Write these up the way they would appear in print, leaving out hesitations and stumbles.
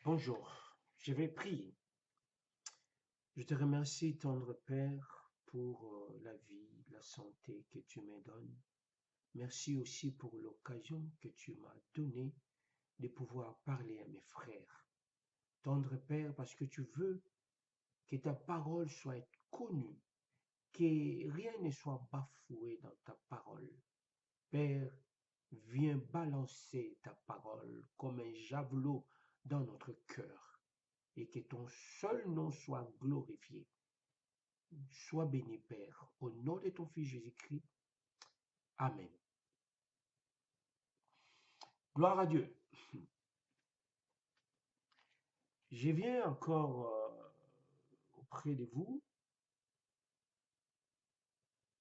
Bonjour, je vais prier. Je te remercie, tendre Père, pour la vie, la santé que tu me donnes. Merci aussi pour l'occasion que tu m'as donnée de pouvoir parler à mes frères. Tendre Père, parce que tu veux que ta parole soit connue, que rien ne soit bafoué dans ta parole. Père, viens balancer ta parole comme un javelot dans notre cœur et que ton seul nom soit glorifié. Sois béni, Père, au nom de ton Fils Jésus-Christ. Amen. Gloire à Dieu. Je viens encore auprès de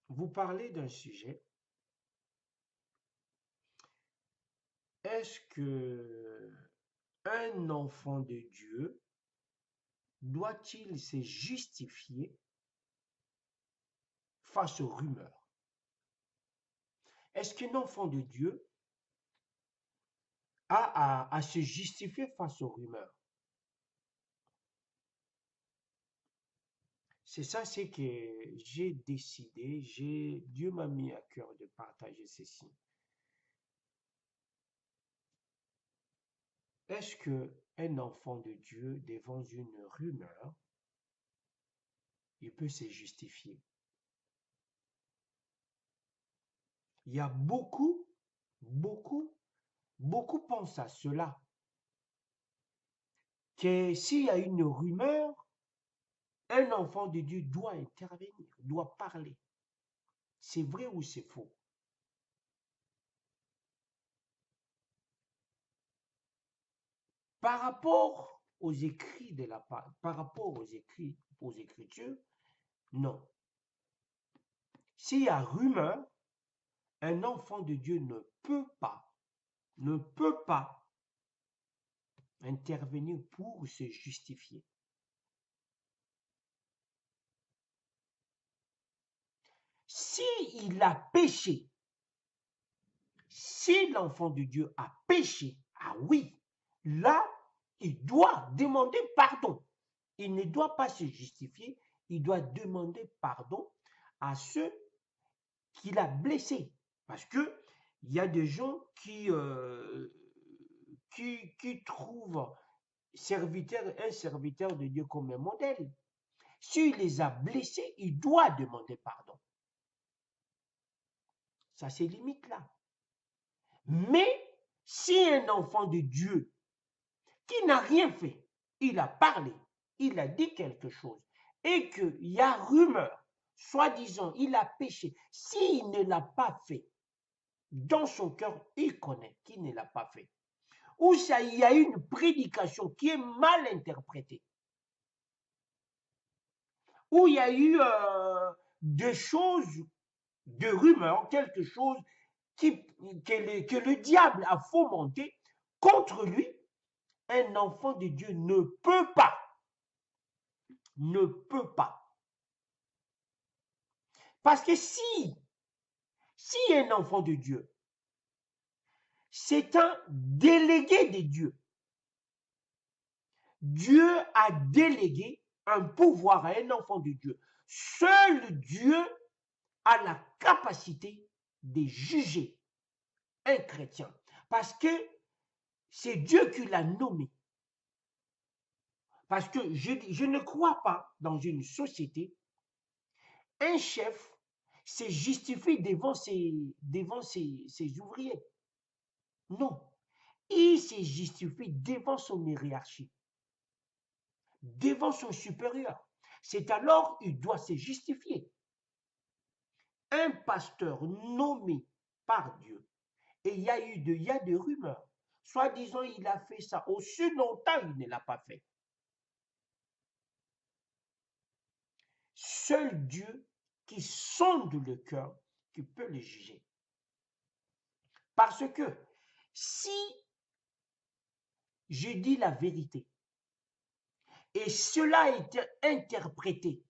vous parler d'un sujet. Est-ce que un enfant de Dieu doit-il se justifier face aux rumeurs? Est-ce qu'un enfant de Dieu a à se justifier face aux rumeurs? C'est ça, c'est que j'ai décidé, Dieu m'a mis à cœur de partager ceci. Est-ce que un enfant de Dieu, devant une rumeur, il peut se justifier? Il y a beaucoup, beaucoup pensent à cela, que s'il y a une rumeur, un enfant de Dieu doit intervenir, doit parler. C'est vrai ou c'est faux? Par rapport aux écrits par rapport aux Écritures, non. S'il y a rumeur, un enfant de Dieu ne peut pas intervenir pour se justifier. S'il a péché, si l'enfant de Dieu a péché, ah oui, là, il doit demander pardon. Il ne doit pas se justifier, il doit demander pardon à ceux qu'il a blessés. Parce que il y a des gens qui trouvent un serviteur de Dieu comme un modèle. S'il les a blessés, il doit demander pardon. Ça, c'est limite là. Mais si un enfant de Dieu qui n'a rien fait, il a parlé, il a dit quelque chose, et qu'il y a rumeur, soi-disant, il a péché, s'il ne l'a pas fait, dans son cœur, il connaît qu'il ne l'a pas fait. Ou ça, il y a une prédication qui est mal interprétée, où il y a eu des choses, des rumeurs, quelque chose que le diable a fomenté contre lui. Un enfant de Dieu ne peut pas, ne peut pas. Parce que si un enfant de Dieu, c'est un délégué de Dieu, Dieu a délégué un pouvoir à un enfant de Dieu. Seul Dieu a la capacité de juger un chrétien. Parce que c'est Dieu qui l'a nommé. Parce que je ne crois pas dans une société, un chef se justifie devant ses ouvriers. Non. Il se justifie devant son hiérarchie, devant son supérieur. C'est alors qu'il doit se justifier. Un pasteur nommé par Dieu, et il y a des rumeurs, soi-disant il a fait ça, aussi longtemps il ne l'a pas fait. Seul Dieu qui sonde le cœur, qui peut le juger. Parce que si je dis la vérité, et cela a été interprété,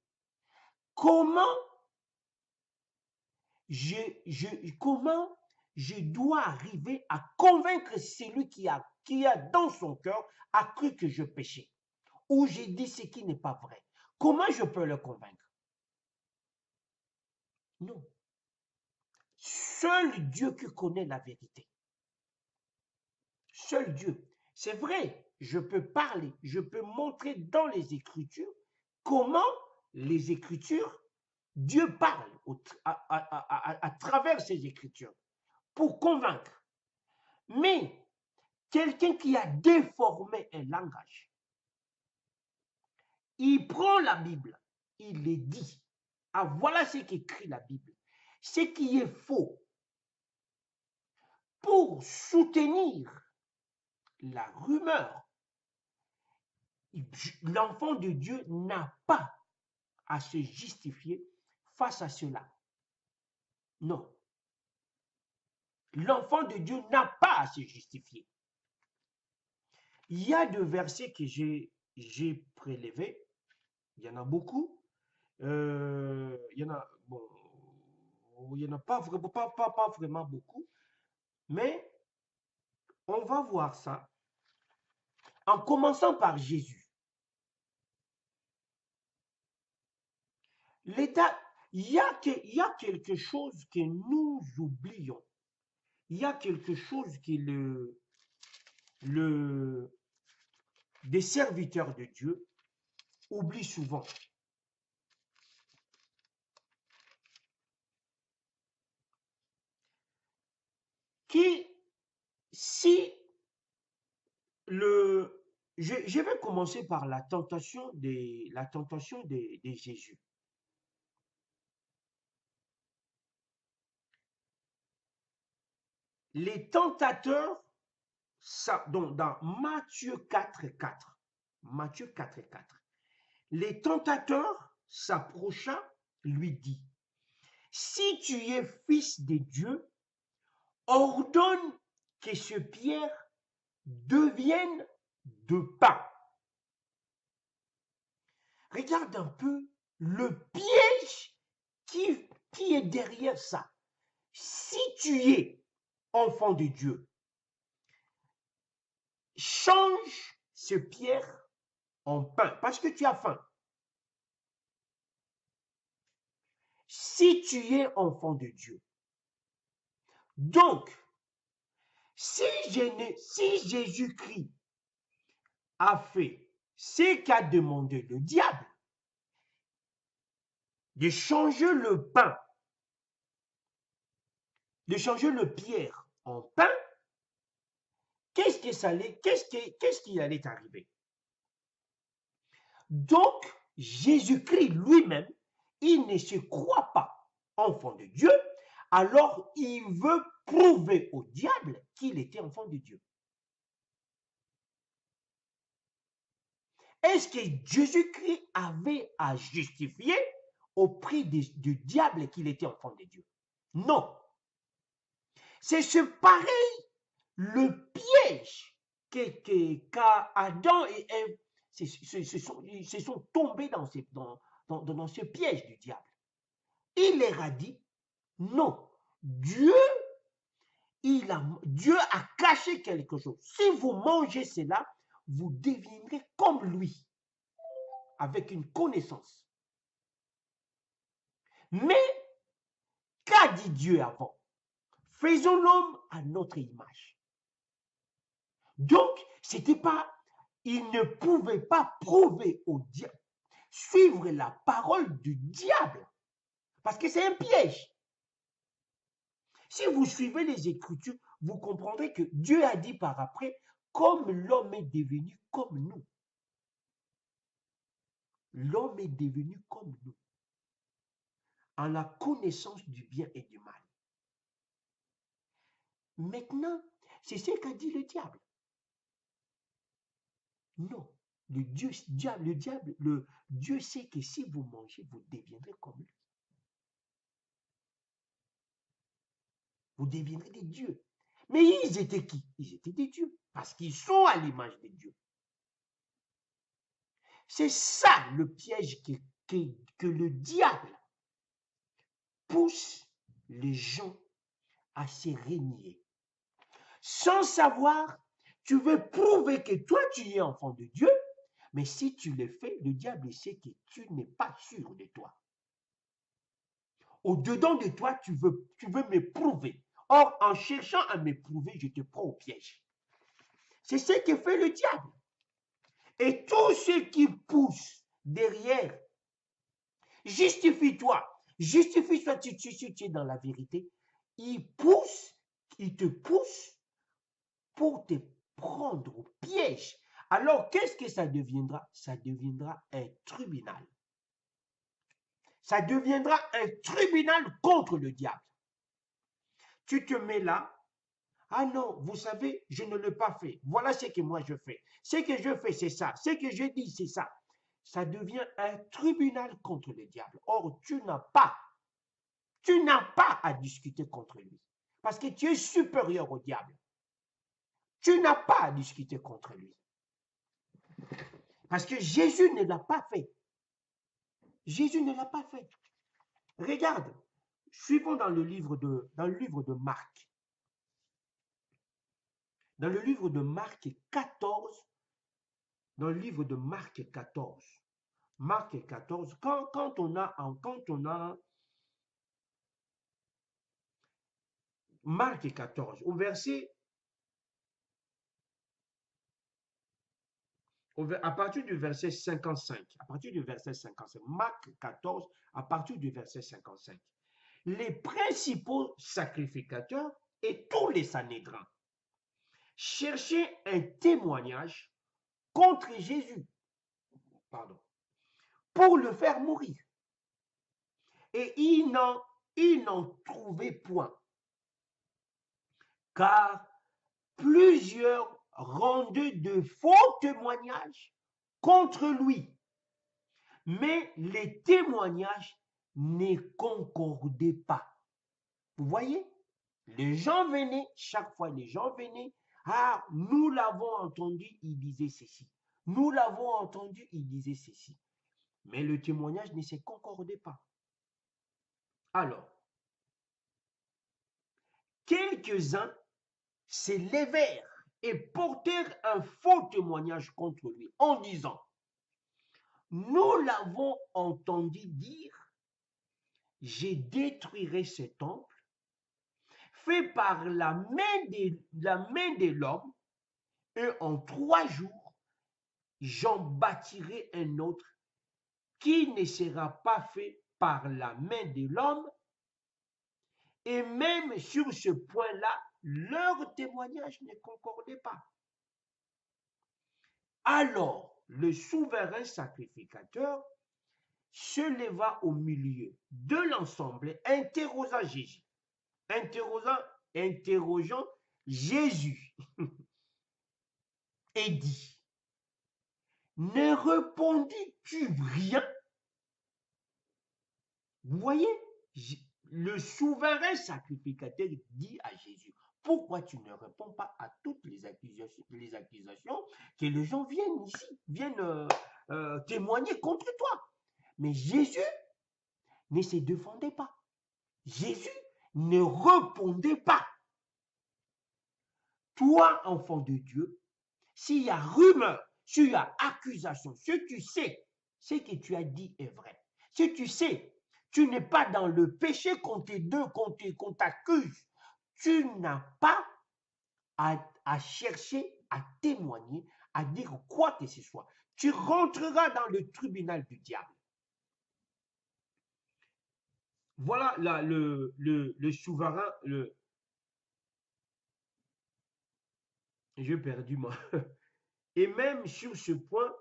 comment comment je dois arriver à convaincre celui qui a qui a dans son cœur a cru que je péchais, ou j'ai dit ce qui n'est pas vrai. Comment je peux le convaincre? Non. Seul Dieu qui connaît la vérité. Seul Dieu. C'est vrai, je peux parler, je peux montrer dans les Écritures comment les Écritures, Dieu parle à travers ces Écritures pour convaincre. Mais quelqu'un qui a déformé un langage, il prend la Bible, il les dit. Ah, voilà ce qu'écrit la Bible. Ce qui est faux pour soutenir la rumeur. L'enfant de Dieu n'a pas à se justifier face à cela. Non. L'enfant de Dieu n'a pas à se justifier. Il y a des versets que j'ai prélevés. Il y en a beaucoup. Il y en a, bon, il y en a pas vraiment beaucoup. Mais on va voir ça en commençant par Jésus. L'État, il y a quelque chose que nous oublions. Il y a quelque chose que des serviteurs de Dieu oublient souvent. Je vais commencer par la tentation de Jésus. Les tentateurs, donc dans Matthieu 4,4, Matthieu 4,4, les tentateurs s'approcha, lui dit, si tu es fils de Dieu, ordonne que ce pierre devienne de pain. Regarde un peu le piège qui est derrière ça. Si tu es enfant de Dieu, change ce pierre en pain parce que tu as faim. Si tu es enfant de Dieu, donc, si Jésus-Christ a fait ce qu'a demandé le diable, de changer le pain, de changer le pierre en pain, qu'est-ce qui allait arriver? Donc, Jésus-Christ lui-même, il ne se croit pas enfant de Dieu, alors il veut prouver au diable qu'il était enfant de Dieu. Est-ce que Jésus-Christ avait à justifier au prix du diable qu'il était enfant de Dieu? Non. C'est ce pareil, le piège qu'Adam et Ève se sont tombés dans ce piège du diable. Il leur a dit, non, Dieu a caché quelque chose. Si vous mangez cela, vous deviendrez comme lui, avec une connaissance. Mais, qu'a dit Dieu avant? Faisons l'homme à notre image. Donc, c'était pas, il ne pouvait pas prouver au diable, suivre la parole du diable, parce que c'est un piège. Si vous suivez les Écritures, vous comprendrez que Dieu a dit par après, comme l'homme est devenu comme nous. L'homme est devenu comme nous, en la connaissance du bien et du mal. Maintenant, c'est ce qu'a dit le diable. Non, Dieu sait que si vous mangez, vous deviendrez comme lui. Vous deviendrez des dieux. Mais ils étaient qui? Ils étaient des dieux, parce qu'ils sont à l'image de Dieu. C'est ça le piège que le diable pousse les gens à se régner, sans savoir Tu veux prouver que toi, tu es enfant de Dieu, mais si tu le fais, le diable sait que tu n'es pas sûr de toi. Au-dedans de toi, tu veux me prouver. Or, en cherchant à me prouver, je te prends au piège. C'est ce que fait le diable. Et tous ceux qui poussent derrière, justifie-toi, justifie-toi si tu es dans la vérité, ils te poussent pour te prendre au piège. Alors, qu'est-ce que ça deviendra? Ça deviendra un tribunal. Ça deviendra un tribunal contre le diable. Tu te mets là. Ah non, vous savez, je ne l'ai pas fait. Voilà ce que moi je fais. Ce que je fais, c'est ça. Ce que je dis, c'est ça. Ça devient un tribunal contre le diable. Or, tu n'as pas à discuter contre lui. Parce que tu es supérieur au diable. Tu n'as pas à discuter contre lui. Parce que Jésus ne l'a pas fait. Jésus ne l'a pas fait. Regarde, suivons dans le livre de Marc. Dans le livre de Marc 14, dans le livre de Marc 14, Marc 14, quand on a Marc 14, à partir du verset 55, Marc 14, à partir du verset 55, les principaux sacrificateurs et tous les Sanhédrins cherchaient un témoignage contre Jésus, pour le faire mourir. Et ils n'en trouvaient point, car plusieurs rendaient de faux témoignages contre lui. Mais les témoignages ne concordaient pas. Vous voyez? Les gens venaient, chaque fois les gens venaient, ah, nous l'avons entendu, il disait ceci. Nous l'avons entendu, il disait ceci. Mais le témoignage ne se concordait pas. Alors, quelques-uns se levèrent et portèrent un faux témoignage contre lui en disant, nous l'avons entendu dire, je détruirai ce temple fait par la main de l'homme, et en 3 jours, j'en bâtirai un autre qui ne sera pas fait par la main de l'homme. Et même sur ce point-là, leur témoignage ne concordait pas. Alors, le souverain sacrificateur se leva au milieu de l'ensemble, interrogeant Jésus, interrogeant Jésus, et dit, ne répondis-tu rien? Vous voyez, le souverain sacrificateur dit à Jésus, pourquoi tu ne réponds pas à toutes les accusations que les gens viennent ici, viennent témoigner contre toi? Mais Jésus ne se défendait pas. Jésus ne répondait pas. Toi, enfant de Dieu, s'il y a rumeur, s'il y a accusation, si tu sais ce que tu as dit est vrai, si tu sais, tu n'es pas dans le péché qu'on t'accuse, tu n'as pas à chercher, à témoigner, à dire quoi que ce soit. Tu rentreras dans le tribunal du diable. Voilà là, le souverain, j'ai perdu moi. Et même sur ce point,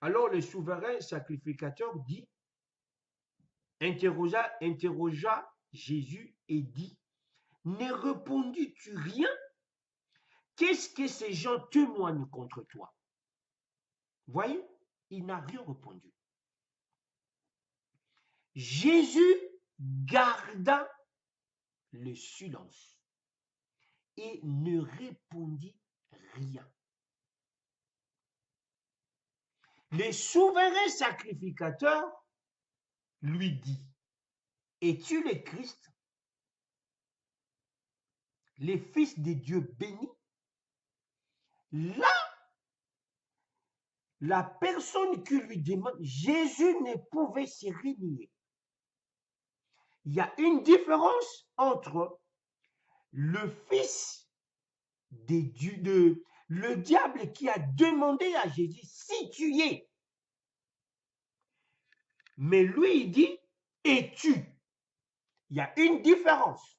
alors le souverain sacrificateur dit, interrogea Jésus et dit, ne répondis-tu rien? Qu'est-ce que ces gens témoignent contre toi? Voyez, il n'a rien répondu. Jésus garda le silence et ne répondit rien. Le souverain sacrificateur lui dit, es-tu le Christ? les fils de Dieu bénis, là, la personne qui lui demande, Jésus ne pouvait se renier. Il y a une différence entre le fils de Dieu, le diable qui a demandé à Jésus, si tu y es. Mais lui, il dit, es-tu? Il y a une différence.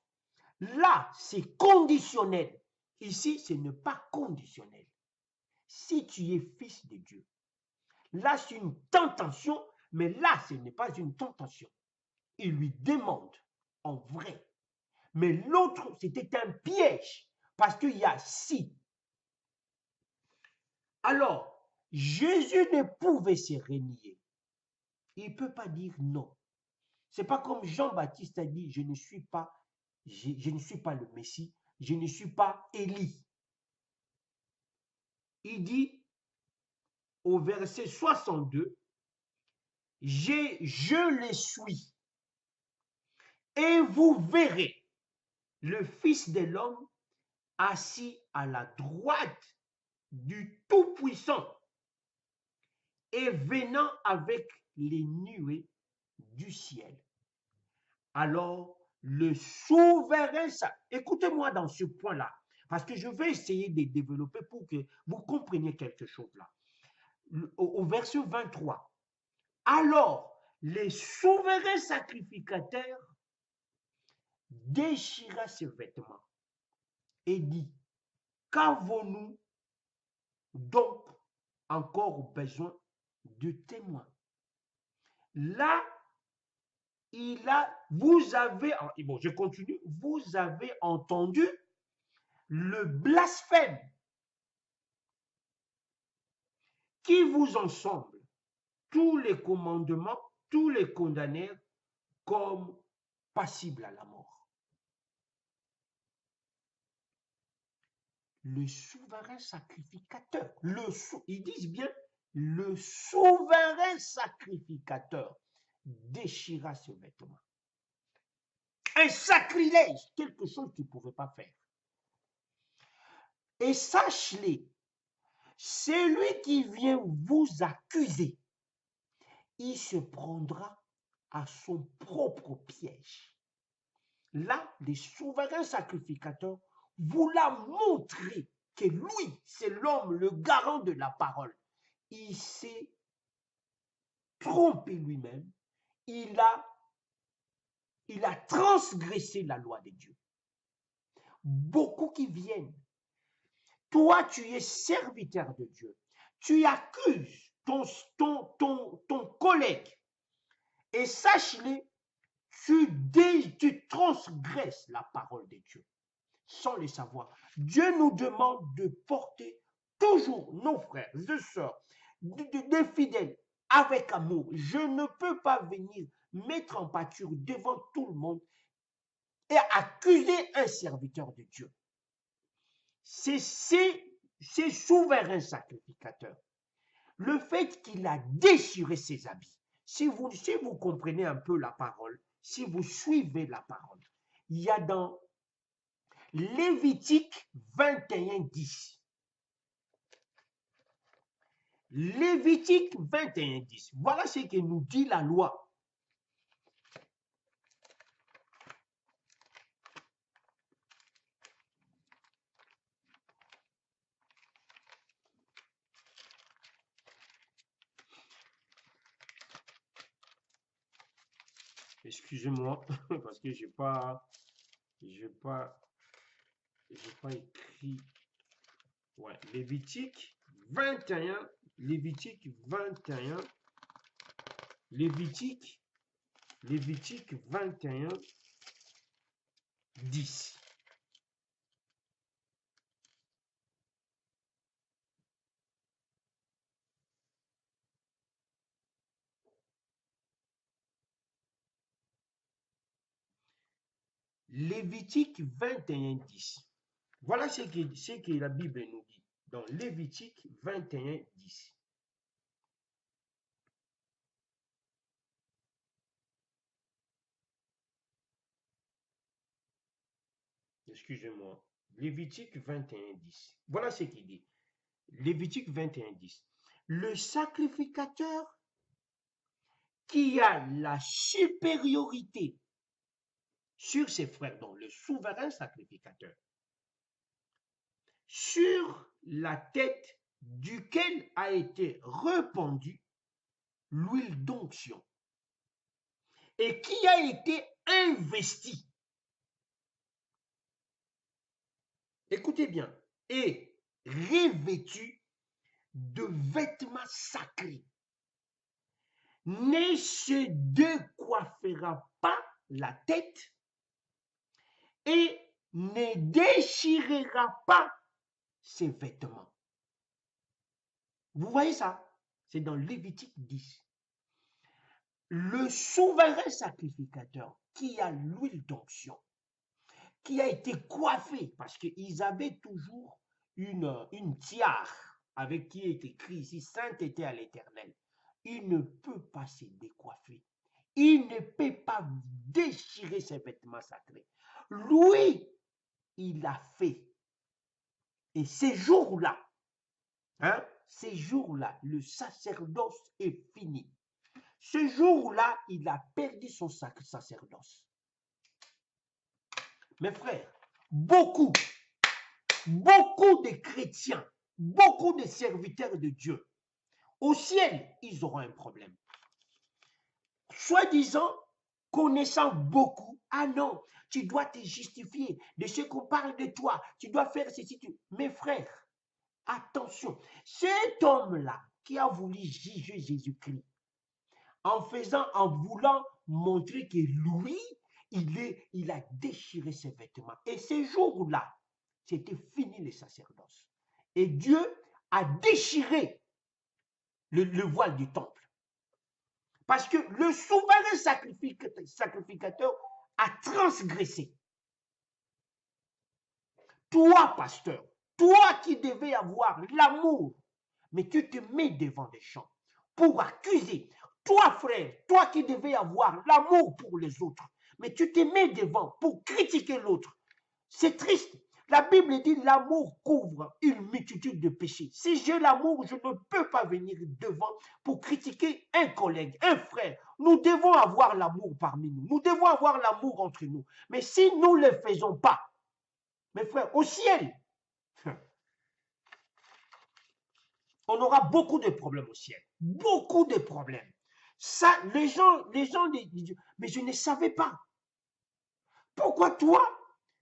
Là, c'est conditionnel. Ici, ce n'est pas conditionnel. Si tu es fils de Dieu. Là, c'est une tentation, mais là, ce n'est pas une tentation. Il lui demande en vrai. Mais l'autre, c'était un piège, parce qu'il y a si. Alors, Jésus ne pouvait se renier. Il ne peut pas dire non. C'est pas comme Jean-Baptiste a dit, je ne suis pas le Messie, je ne suis pas Élie. Il dit au verset 62, je les suis, et vous verrez le Fils de l'homme assis à la droite du Tout-Puissant et venant avec les nuées du ciel. Alors, le souverain, écoutez-moi dans ce point-là, parce que je vais essayer de développer pour que vous compreniez quelque chose là. Au verset 23, alors, les souverains sacrificateurs déchira ses vêtements et dit, qu'avons-nous donc encore besoin de témoins? Là, vous avez, bon, je continue, vous avez entendu le blasphème qui vous ensemble. Tous les commandements, tous les condamnèrent comme passibles à la mort. Le souverain sacrificateur, ils disent bien, le souverain sacrificateur déchira ses vêtements. Un sacrilège, quelque chose qu'il ne pouvait pas faire. Et sache-les, celui qui vient vous accuser, il se prendra à son propre piège. Là, les souverains sacrificateurs vous l'a montré que lui, c'est l'homme, le garant de la parole. Il s'est trompé lui-même. Il a transgressé la loi de Dieu. Beaucoup qui viennent. Toi, tu es serviteur de Dieu. Tu accuses ton collègue. Et sache-le, tu transgresses la parole de Dieu sans le savoir. Dieu nous demande de porter toujours nos frères et sœurs, des fidèles, avec amour. Je ne peux pas venir mettre en pâture devant tout le monde et accuser un serviteur de Dieu. C'est ces souverains sacrificateurs. Le fait qu'il a déchiré ses habits, si vous comprenez un peu la parole, si vous suivez la parole, il y a dans Lévitique 21:10. Lévitique 21:10. Voilà ce que nous dit la loi. Excusez-moi, parce que j'ai pas écrit. Ouais, Lévitique 21, Lévitique 21, Lévitique 21, 10. Lévitique 21, 10. Voilà ce que la Bible nous dit dans Lévitique 21, 10. Excusez-moi. Lévitique 21:10. Voilà ce qu'il dit. Lévitique 21:10. Le sacrificateur qui a la supériorité sur ses frères, donc le souverain sacrificateur, sur la tête duquel a été répandue l'huile d'onction et qui a été investi, écoutez bien, et revêtu de vêtements sacrés, ne se décoiffera pas la tête et ne déchirera pas ses vêtements. Vous voyez ça? C'est dans Lévitique 10. Le souverain sacrificateur qui a l'huile d'onction, qui a été coiffé, parce qu'ils avaient toujours une tiare avec qui est écrit ici, sainteté à l'Éternel. Il ne peut pas se décoiffer. Il ne peut pas déchirer ses vêtements sacrés. Lui, il a fait. Et ces jours-là, ces jours-là, le sacerdoce est fini. Ce jour-là, il a perdu son sacerdoce. Mes frères, beaucoup de chrétiens, beaucoup de serviteurs de Dieu, au ciel, ils auront un problème. Soi-disant, connaissant beaucoup, ah non, tu dois te justifier de ce qu'on parle de toi, tu dois faire ceci. Mes frères, attention, cet homme-là qui a voulu juger Jésus-Christ, en voulant montrer que lui, il a déchiré ses vêtements. Et ce jour-là, c'était fini le sacerdoce. Et Dieu a déchiré le voile du temple. Parce que le souverain sacrificateur a transgressé. Toi, pasteur, toi qui devais avoir l'amour, mais tu te mets devant les gens pour accuser. Toi, frère, toi qui devais avoir l'amour pour les autres, mais tu te mets devant pour critiquer l'autre. C'est triste. La Bible dit l'amour couvre une multitude de péchés. Si j'ai l'amour, je ne peux pas venir devant pour critiquer un collègue, un frère. Nous devons avoir l'amour parmi nous. Nous devons avoir l'amour entre nous. Mais si nous ne le faisons pas, mes frères, au ciel, on aura beaucoup de problèmes au ciel. Beaucoup de problèmes. Ça, les gens disent, mais je ne savais pas. Pourquoi toi,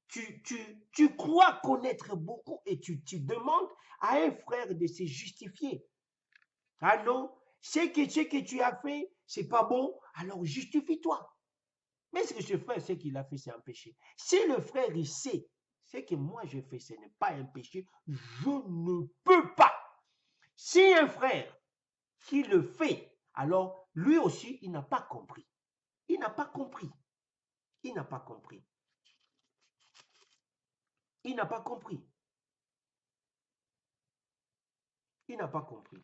tu crois connaître beaucoup et tu demandes à un frère de se justifier? Ah non, ce que tu as fait, c'est pas bon, alors justifie-toi. Mais ce que ce frère sait qu'il a fait, c'est un péché. Si le frère, il sait, ce que moi j'ai fait, ce n'est pas un péché, je ne peux pas. Si un frère qui le fait, alors lui aussi, il n'a pas compris. Il n'a pas compris. Il n'a pas compris. Il n'a pas compris. Il n'a pas compris.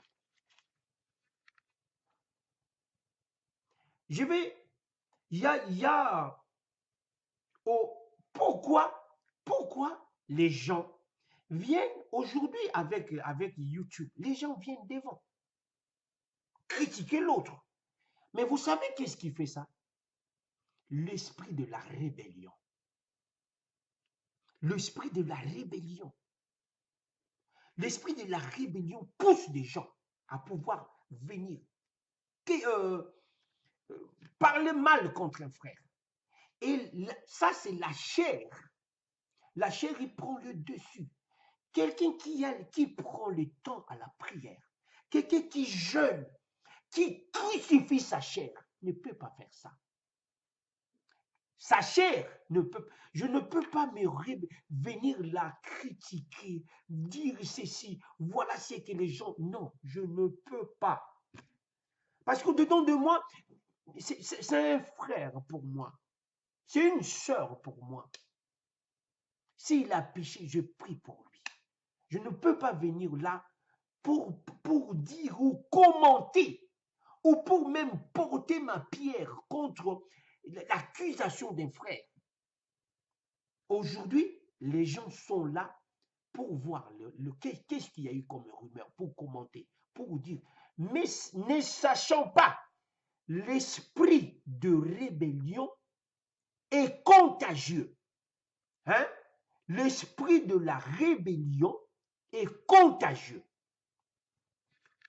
Je vais, il y a oh, pourquoi les gens viennent aujourd'hui avec YouTube, les gens viennent devant, critiquer l'autre. Mais vous savez qu'est-ce qui fait ça? L'esprit de la rébellion. L'esprit de la rébellion. L'esprit de la rébellion pousse des gens à pouvoir venir parler mal contre un frère. Et ça, c'est la chair. La chair, il prend le dessus. Quelqu'un qui prend le temps à la prière, quelqu'un qui jeûne, qui crucifie sa chair, ne peut pas faire ça. Sa chair ne peut, je ne peux pas venir la critiquer, dire ceci, voilà ce que les gens, non, je ne peux pas. Parce qu'au-dedans de moi, c'est un frère pour moi, c'est une sœur pour moi. S'il a péché, je prie pour lui. Je ne peux pas venir là pour dire ou commenter, ou pour même porter ma pierre contre l'accusation d'un frère. Aujourd'hui, les gens sont là pour voir qu'est-ce qu'il y a eu comme rumeur, pour commenter, pour dire, mais ne sachant pas, l'esprit de rébellion est contagieux. Hein? L'esprit de la rébellion est contagieux.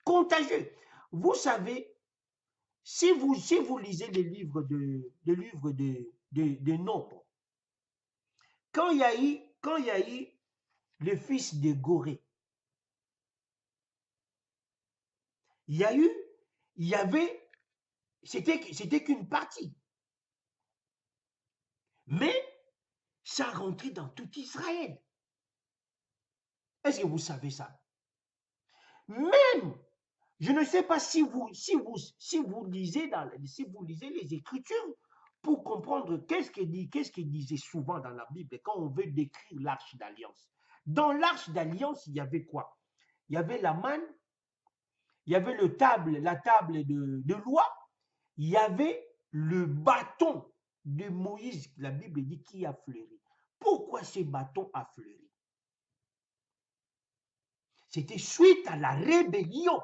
Contagieux. Vous savez, si vous lisez les livres de Nombres, quand il y a eu le fils de Gorée, c'était qu'une partie. Mais ça rentrait dans tout Israël. Est-ce que vous savez ça? Même, je ne sais pas si vous lisez les Écritures pour comprendre qu'est-ce qu'il disait souvent dans la Bible quand on veut décrire l'arche d'alliance. Dans l'arche d'alliance, il y avait quoi? Il y avait la manne, il y avait la table de loi, il y avait le bâton de Moïse, la Bible dit, qui a fleuri. Pourquoi ce bâton a fleuri? C'était suite à la rébellion.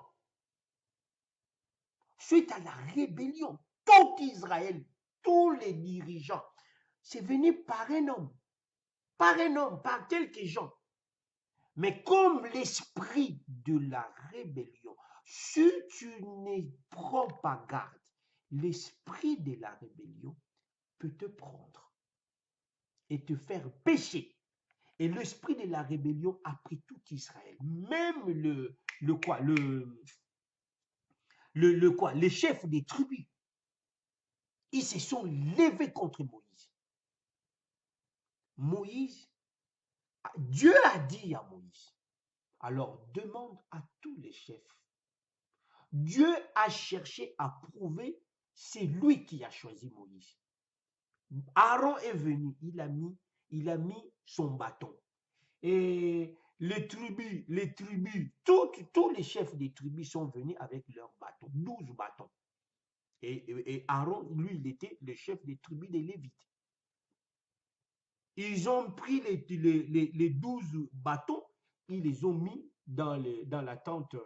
Suite à la rébellion, tout Israël, tous les dirigeants, c'est venu par un homme, par quelques gens. Mais comme l'esprit de la rébellion, si tu ne prends pas garde, l'esprit de la rébellion peut te prendre et te faire pécher. Et l'esprit de la rébellion a pris tout Israël, même les chefs des tribus. Ils se sont levés contre Moïse. Dieu a dit à Moïse, alors demande à tous les chefs. Dieu a cherché à prouver, c'est lui qui a choisi Moïse. Aaron est venu, il a mis son bâton. Et les tribus, tous les chefs des tribus sont venus avec leurs bâtons, 12 bâtons. Et Aaron, lui, il était le chef des tribus des Lévites. Ils ont pris les 12 bâtons, ils les ont mis dans la tente,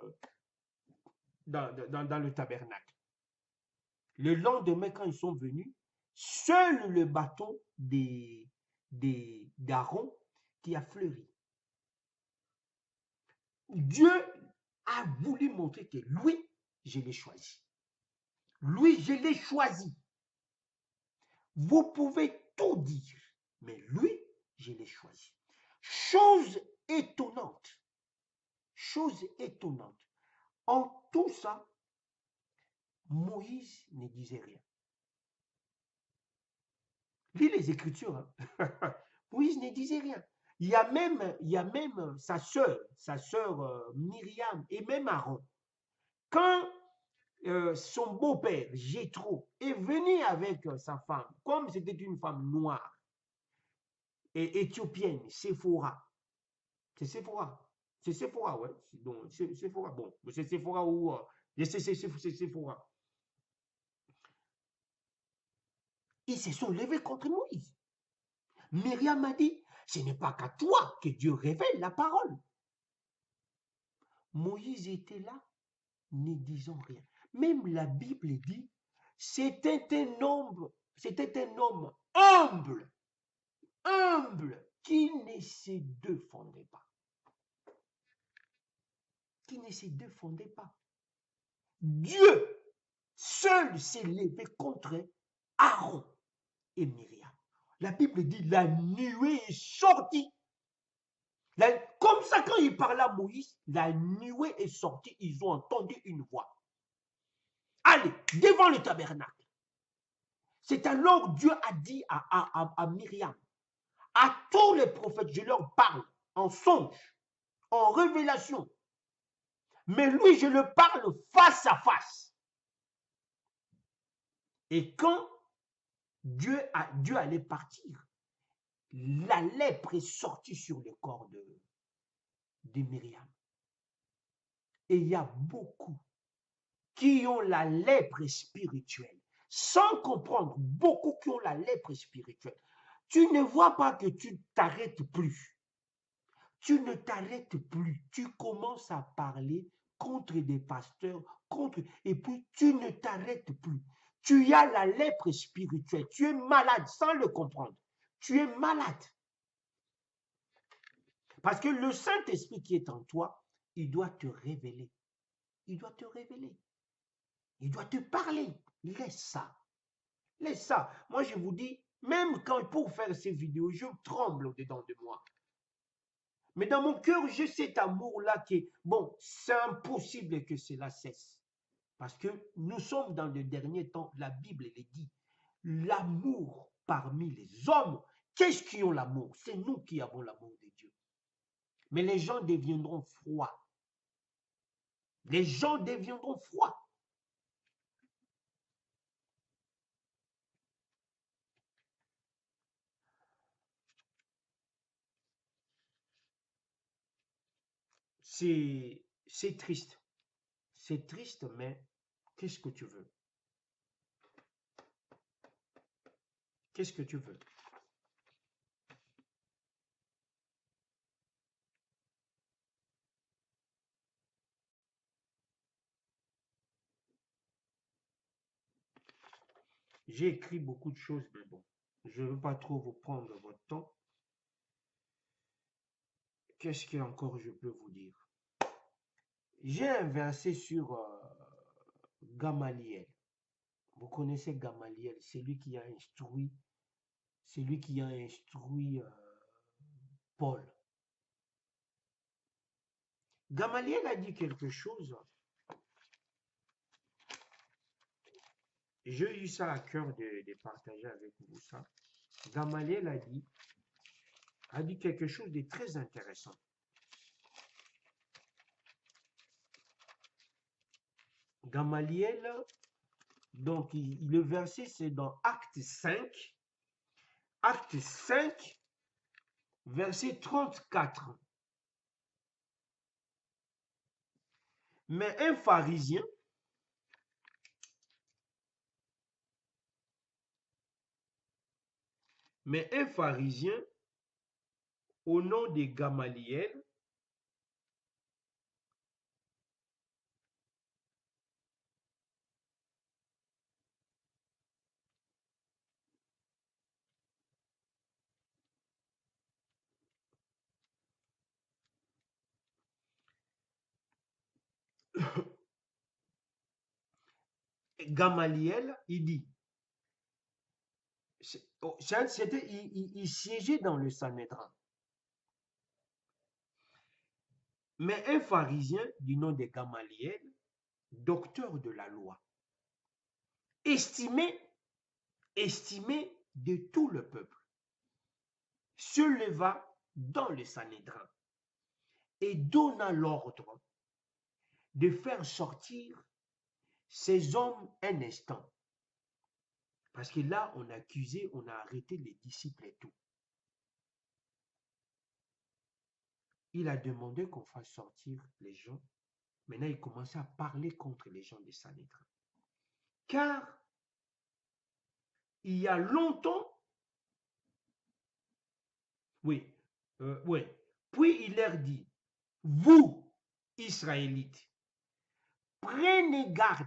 dans le tabernacle. Le lendemain, quand ils sont venus, seul le bâton d'Aaron qui a fleuri. Dieu a voulu montrer que lui, je l'ai choisi. Lui, je l'ai choisi. Vous pouvez tout dire, mais lui, je l'ai choisi. Chose étonnante. En tout ça, Moïse ne disait rien. Lis les Écritures. Hein. Moïse ne disait rien. Il y a même sa sœur Myriam et même Aaron. Quand son beau-père, Jéthro, est venu avec sa femme, comme c'était une femme noire et éthiopienne, Séphora. C'est Séphora. C'est Séphora, ouais. C'est Séphora. Bon, c'est Séphora ou... c'est Séphora. Ils se sont levés contre Moïse. Myriam a dit, ce n'est pas qu'à toi que Dieu révèle la parole. Moïse était là, ne disant rien. Même la Bible dit, c'était un homme humble, qui ne se défendait pas. Dieu seul s'est levé contre Aaron et Myriam. La Bible dit, la nuée est sortie. Comme ça, quand il parlait à Moïse, la nuée est sortie, ils ont entendu une voix. Allez, devant le tabernacle. C'est alors Dieu a dit à Myriam, à tous les prophètes, je leur parle en songe, en révélation. Mais lui, je le parle face à face. Et quand Dieu allait partir, la lèpre est sortie sur le corps de Myriam. Et il y a beaucoup qui ont la lèpre spirituelle, sans comprendre, beaucoup qui ont la lèpre spirituelle. Tu ne vois pas que tu t'arrêtes plus. Tu ne t'arrêtes plus. Tu commences à parler contre des pasteurs, et puis tu ne t'arrêtes plus. Tu as la lèpre spirituelle. Tu es malade sans le comprendre. Tu es malade. Parce que le Saint-Esprit qui est en toi, il doit te révéler. Il doit te révéler. Il doit te parler. Laisse ça. Laisse ça. Moi, je vous dis, même quand pour faire ces vidéos, je tremble au-dedans de moi. Mais dans mon cœur, j'ai cet amour-là qui est, bon, c'est impossible que cela cesse. Parce que nous sommes dans le dernier temps, la Bible elle dit, l'amour parmi les hommes. Qu'est-ce qui ont l'amour? C'est nous qui avons l'amour de Dieu. Mais les gens deviendront froids. Les gens deviendront froids. C'est triste. C'est triste, mais qu'est-ce que tu veux? Qu'est-ce que tu veux? J'ai écrit beaucoup de choses, mais bon, je ne veux pas trop vous prendre votre temps. Qu'est-ce que encore je peux vous dire? J'ai un verset sur Gamaliel. Vous connaissez Gamaliel, c'est lui qui a instruit, Paul. Gamaliel a dit quelque chose. J'ai eu ça à cœur de partager avec vous ça. Gamaliel a dit quelque chose de très intéressant. Gamaliel, donc le verset c'est dans Acte 5, verset 34. Mais un pharisien, au nom de Gamaliel, il dit, il siégeait dans le Sanhédrin. Mais un pharisien du nom de Gamaliel, docteur de la loi, estimé de tout le peuple, se leva dans le Sanhédrin et donna l'ordre de faire sortir ces hommes un instant. Parce que là, on a accusé, on a arrêté les disciples et tout. Il a demandé qu'on fasse sortir les gens. Maintenant, il commençait à parler contre les gens de Sanhédrin. Car il y a longtemps, oui, oui. Puis il leur dit, vous, Israélites, prenez garde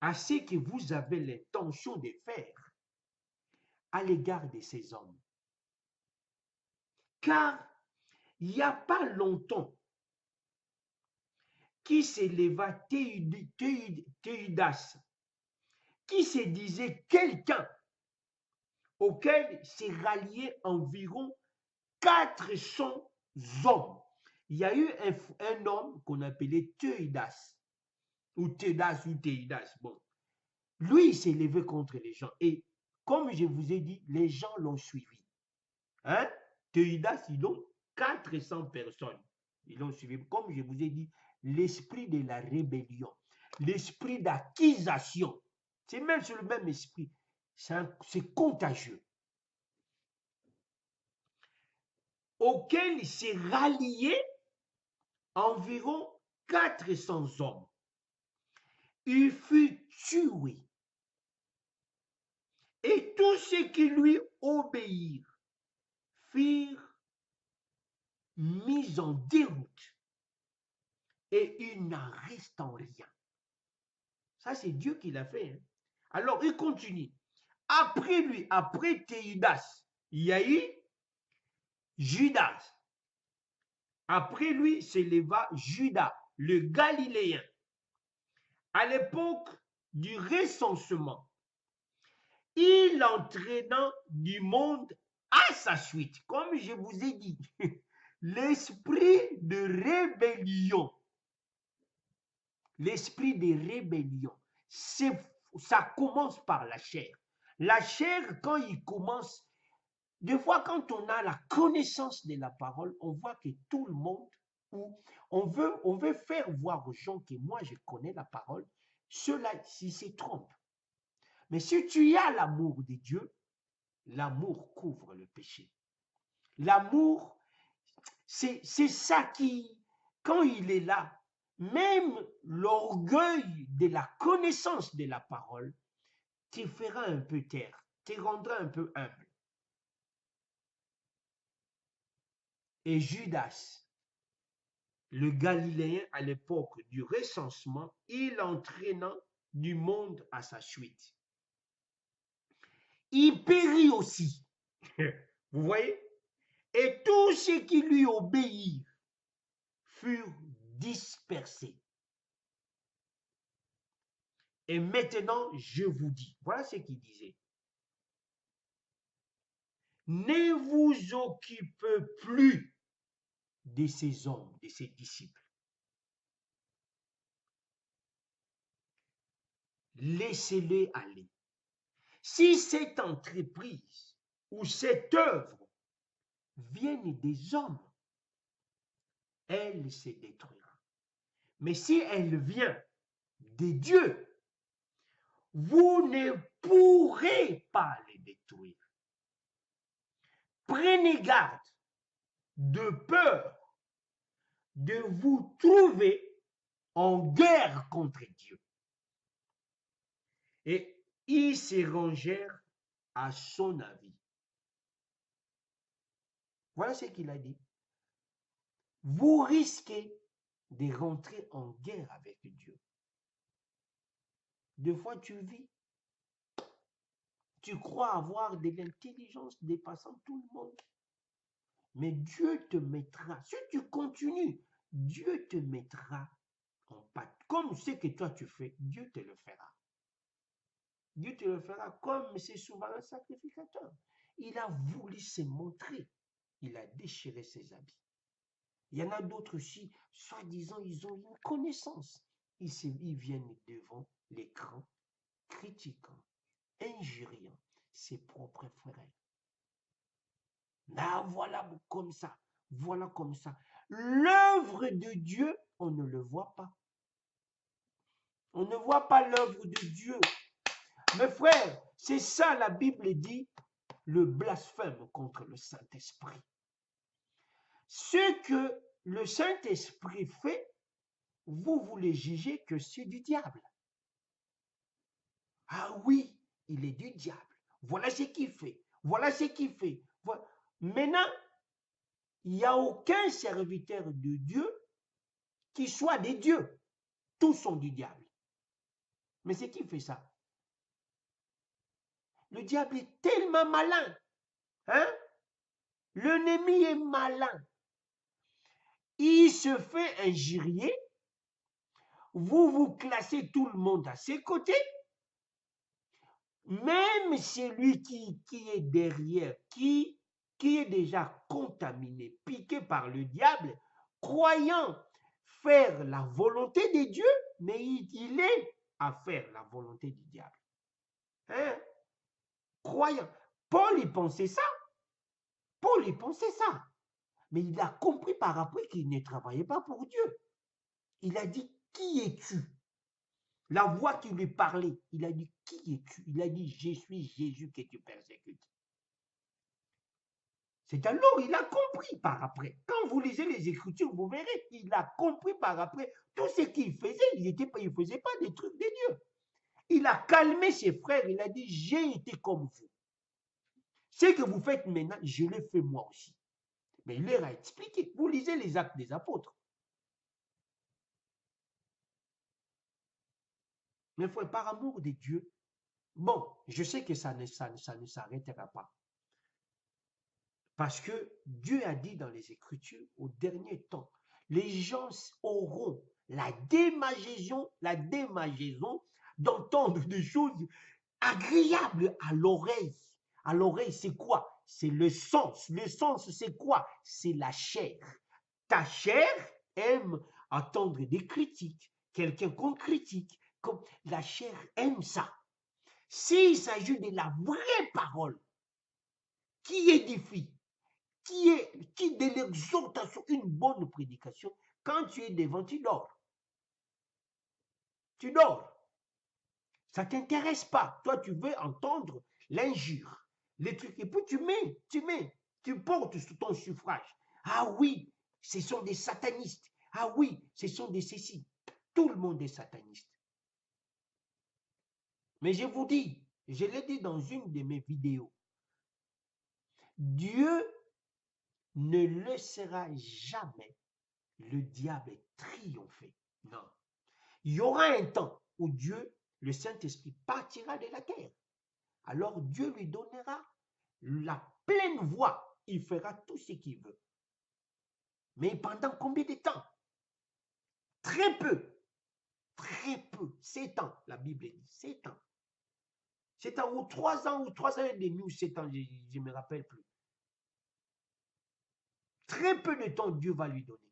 à ce que vous avez l'intention de faire à l'égard de ces hommes. Car il n'y a pas longtemps qui s'éleva Théudas, qui se disait quelqu'un auquel s'est rallié environ 400 hommes. Il y a eu un homme qu'on appelait Théudas, ou Théudas, bon. Lui, il s'est levé contre les gens. Et comme je vous ai dit, les gens l'ont suivi. Hein? Théudas, ils ont 400 personnes. Ils l'ont suivi. Comme je vous ai dit, l'esprit de la rébellion, l'esprit d'accusation, c'est même sur le même esprit. C'est contagieux. Auquel il s'est rallié environ 400 hommes. Il fut tué Et tous ceux qui lui obéirent furent mis en déroute et il n'en reste en rien. Ça, c'est Dieu qui l'a fait. Hein. Alors, il continue. Après lui, après Théidas, il y a eu Judas. Après lui s'éleva Judas, le Galiléen. À l'époque du recensement, il entraîna du monde à sa suite. Comme je vous ai dit, l'esprit de rébellion, ça commence par la chair. La chair, quand il commence, des fois, quand on a la connaissance de la parole, on voit que tout le monde, on veut faire voir aux gens que moi, je connais la parole, ceux-là, s'ils se trompent. Mais si tu as l'amour de Dieu, l'amour couvre le péché. L'amour, c'est ça qui, quand il est là, même l'orgueil de la connaissance de la parole te fera un peu taire, te rendra un peu humble. Et Judas, le Galiléen à l'époque du recensement, il entraîna du monde à sa suite. Il périt aussi. Vous voyez? Et tous ceux qui lui obéirent furent dispersés. Et maintenant, je vous dis, voilà ce qu'il disait. Ne vous occupez plus de ces hommes, de ces disciples. Laissez-les aller. Si cette entreprise ou cette œuvre vient des hommes, elle se détruira. Mais si elle vient de Dieu, vous ne pourrez pas les détruire. Prenez garde de peur de vous trouver en guerre contre Dieu. Et ils se rangèrent à son avis. Voilà ce qu'il a dit. Vous risquez de rentrer en guerre avec Dieu. Des fois, tu vis, tu crois avoir de l'intelligence dépassant tout le monde. Mais Dieu te mettra, si tu continues, Dieu te mettra en pâte. Comme ce que toi tu fais, Dieu te le fera. Dieu te le fera comme c'est souvent un sacrificateur. Il a voulu se montrer. Il a déchiré ses habits. Il y en a d'autres aussi, soi-disant, ils ont une connaissance. Ils viennent devant l'écran, critiquant, injuriant ses propres frères. Ah, voilà comme ça. Voilà comme ça. L'œuvre de Dieu, on ne le voit pas. On ne voit pas l'œuvre de Dieu. Mes frères, c'est ça la Bible dit, le blasphème contre le Saint-Esprit. Ce que le Saint-Esprit fait, vous voulez juger que c'est du diable. Ah oui, il est du diable. Voilà ce qu'il fait. Voilà ce qu'il fait. Voilà. Maintenant, il n'y a aucun serviteur de Dieu qui soit des dieux. Tous sont du diable. Mais c'est qui fait ça? Le diable est tellement malin. Hein? L'ennemi est malin. Il se fait injurier. Vous classez tout le monde à ses côtés. Même celui qui est derrière, qui est déjà contaminé, piqué par le diable, croyant faire la volonté de Dieu, mais il est à faire la volonté du diable. Hein? Croyant. Paul, il pensait ça. Paul, il pensait ça. Mais il a compris par après qu'il ne travaillait pas pour Dieu. Il a dit, qui es-tu? La voix qui lui parlait, il a dit, qui es-tu? Il a dit, je suis Jésus que tu persécutes. C'est alors, il a compris par après. Quand vous lisez les Écritures, vous verrez, il a compris par après tout ce qu'il faisait. Il ne faisait pas des trucs de Dieu. Il a calmé ses frères, il a dit, j'ai été comme vous. Ce que vous faites maintenant, je le fais moi aussi. Mais il leur a expliqué. Vous lisez les Actes des Apôtres. Mais frère, par amour de Dieu, bon, je sais que ça ne s'arrêtera pas. Parce que Dieu a dit dans les Écritures, au dernier temps, les gens auront la démangeaison d'entendre des choses agréables à l'oreille. À l'oreille, c'est quoi? C'est le sens. Le sens, c'est quoi? C'est la chair. Ta chair aime entendre des critiques, quelqu'un qu'on critique. Comme la chair aime ça. S'il s'agit de la vraie parole qui édifie, qui de l'exhortation, une bonne prédication, quand tu es devant, tu dors. Tu dors. Ça ne t'intéresse pas. Toi, tu veux entendre l'injure, les trucs. Et puis tu portes sous ton suffrage. Ah oui, ce sont des satanistes. Ah oui, ce sont des cécis. Tout le monde est sataniste. Mais je vous dis, je l'ai dit dans une de mes vidéos, Dieu ne laissera jamais le diable triompher. Non. Il y aura un temps où Dieu, le Saint-Esprit, partira de la terre. Alors Dieu lui donnera la pleine voix. Il fera tout ce qu'il veut. Mais pendant combien de temps? Très peu. Très peu. 7 ans, la Bible dit. 7 ans. 7 ans ou 3 ans ou 3 ans et demi ou 7 ans, je ne me rappelle plus. Très peu de temps Dieu va lui donner.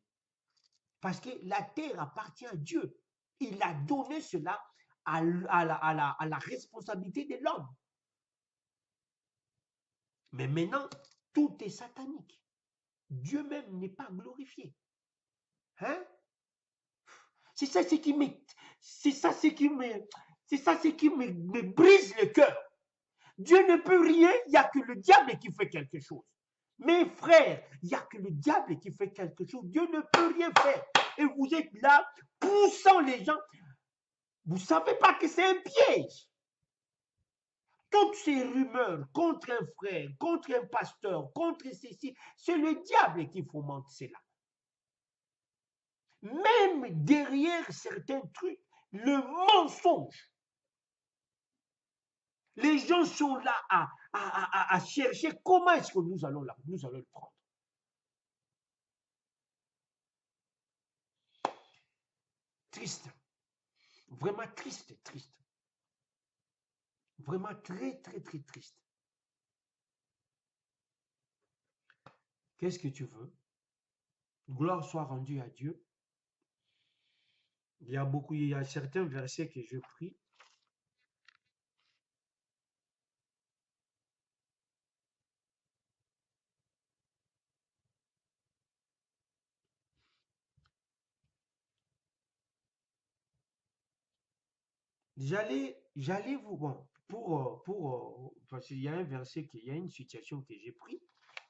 Parce que la terre appartient à Dieu. Il a donné cela à la responsabilité de l'homme. Mais maintenant, tout est satanique. Dieu même n'est pas glorifié. Hein? C'est ça ce qui me brise le cœur. Dieu ne peut rien, il n'y a que le diable qui fait quelque chose. Mes frères, il n'y a que le diable qui fait quelque chose. Dieu ne peut rien faire. Et vous êtes là, poussant les gens. Vous ne savez pas que c'est un piège. Toutes ces rumeurs contre un frère, contre un pasteur, contre ceci, c'est le diable qui fomente cela. Même derrière certains trucs, le mensonge. Les gens sont là à chercher comment est-ce que nous allons le prendre. Triste. Vraiment triste, triste. Vraiment très, très, très triste. Qu'est-ce que tu veux? Gloire soit rendue à Dieu. Il y a certains versets que je prie. J'allais vous, bon, parce qu'il y a un verset, il y a une situation que j'ai pris,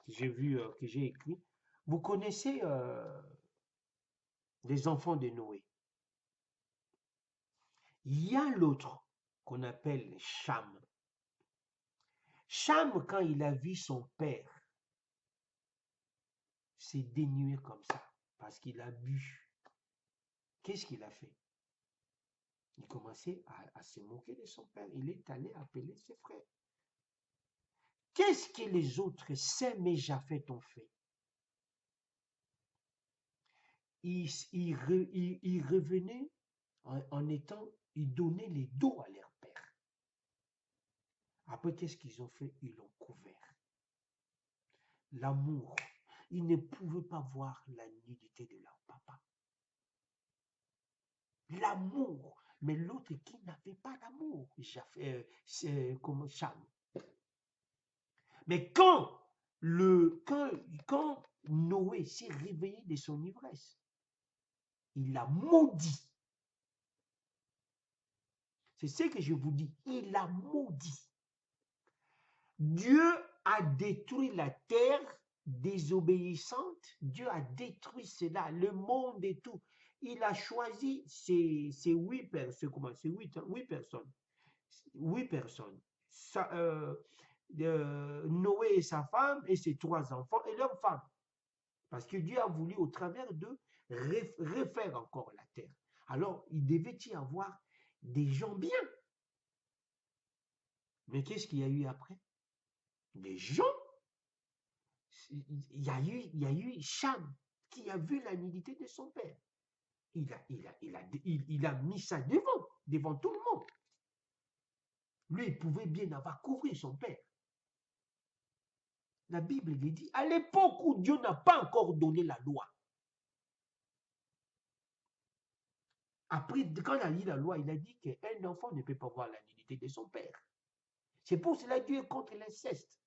que j'ai vu, que j'ai écrit. Vous connaissez les enfants de Noé. Il y a l'autre qu'on appelle Cham. Cham, quand il a vu son père s'est dénué comme ça, parce qu'il a bu, qu'est-ce qu'il a fait? Il commençait à se moquer de son père. Il est allé appeler ses frères. Qu'est-ce que les autres Sem et Japheth ont fait? Ils revenaient ils donnaient les dos à leur père. Après, qu'est-ce qu'ils ont fait? Ils l'ont couvert. L'amour. Ils ne pouvaient pas voir la nudité de leur papa. L'amour. Mais l'autre qui n'avait pas d'amour, comme Cham. Mais quand Noé s'est réveillé de son ivresse, il a maudit. C'est ce que je vous dis. Il a maudit. Dieu a détruit la terre désobéissante. Dieu a détruit cela, le monde et tout. Il a choisi ces 8 personnes, 8 personnes. 8 personnes. Noé et sa femme et ses 3 enfants et leurs femmes. Parce que Dieu a voulu au travers d'eux refaire encore la terre. Alors, il devait y avoir des gens bien. Mais qu'est-ce qu'il y a eu après? Des gens. Il y a eu Cham qui a vu la nudité de son père. Il a mis ça devant tout le monde. Lui, il pouvait bien avoir couvert son père. La Bible il dit, à l'époque où Dieu n'a pas encore donné la loi. Après, quand il a dit la loi, il a dit qu'un enfant ne peut pas voir la nudité de son père. C'est pour cela que Dieu est contre l'inceste.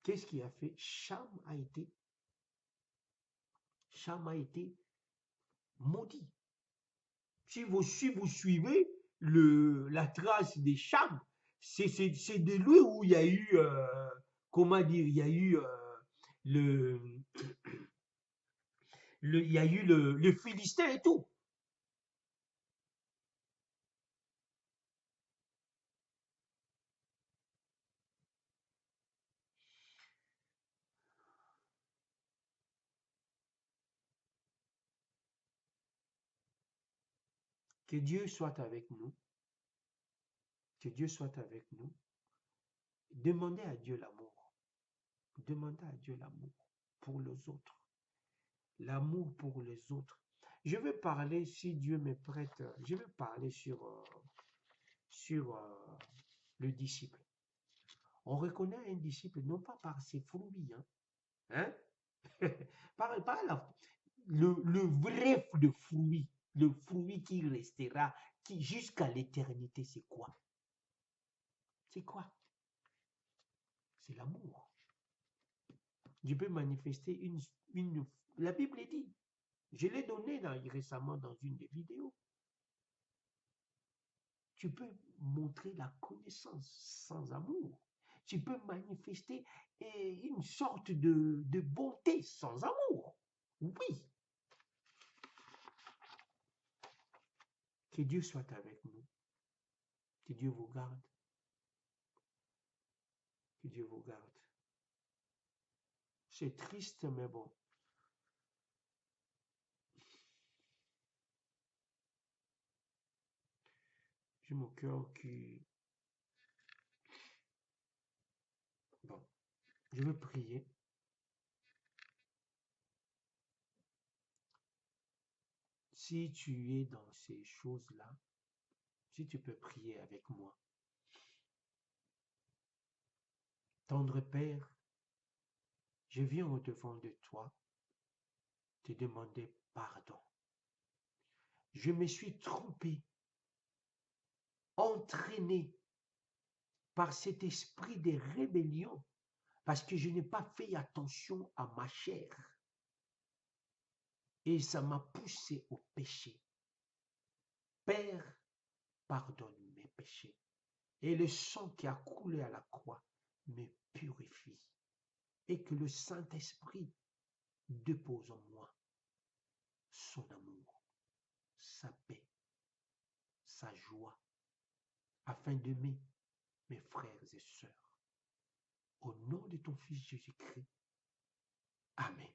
Qu'est-ce qu'il a fait? Cham a été maudit. Si vous suivez la trace des Cham, c'est de lui où il y a eu, comment dire, il y a eu il y a eu le Philistin et tout. Que Dieu soit avec nous. Que Dieu soit avec nous. Demandez à Dieu l'amour. Demandez à Dieu l'amour pour les autres. L'amour pour les autres. Je vais parler, si Dieu me prête, je vais parler sur le disciple. On reconnaît un disciple non pas par ses fruits, hein? par le vrai fruit, le fruit qui restera, qui jusqu'à l'éternité, c'est quoi? C'est quoi? C'est l'amour. Je peux manifester la Bible dit, je l'ai donné récemment dans une des vidéos. Tu peux montrer la connaissance sans amour. Tu peux manifester une sorte de bonté sans amour. Oui. Que Dieu soit avec nous. Que Dieu vous garde. Que Dieu vous garde. C'est triste, mais bon. J'ai mon cœur qui... Bon, je veux prier. Si tu es dans ces choses-là, si tu peux prier avec moi. Tendre Père, je viens au-devant de toi te demander pardon. Je me suis trompé, entraîné par cet esprit de rébellion, parce que je n'ai pas fait attention à ma chair. Et ça m'a poussé au péché. Père, pardonne mes péchés. Et le sang qui a coulé à la croix me purifie. Et que le Saint-Esprit dépose en moi son amour, sa paix, sa joie, afin d'aimer mes frères et sœurs. Au nom de ton Fils Jésus-Christ. Amen.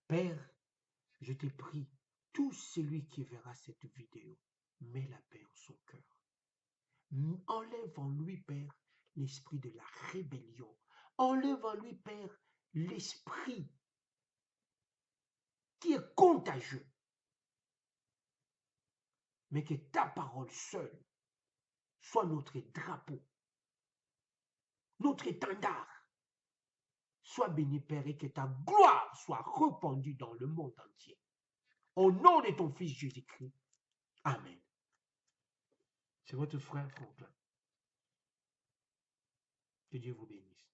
Père, je te prie, tout celui qui verra cette vidéo, mets la paix en son cœur. Enlève en lui, Père, l'esprit de la rébellion. Enlève en lui, Père, l'esprit qui est contagieux. Mais que ta parole seule soit notre drapeau, notre étendard. Sois béni, Père, et que ta gloire soit répandue dans le monde entier. Au nom de ton Fils Jésus-Christ. Amen. C'est votre frère Franklin. Que Dieu vous bénisse.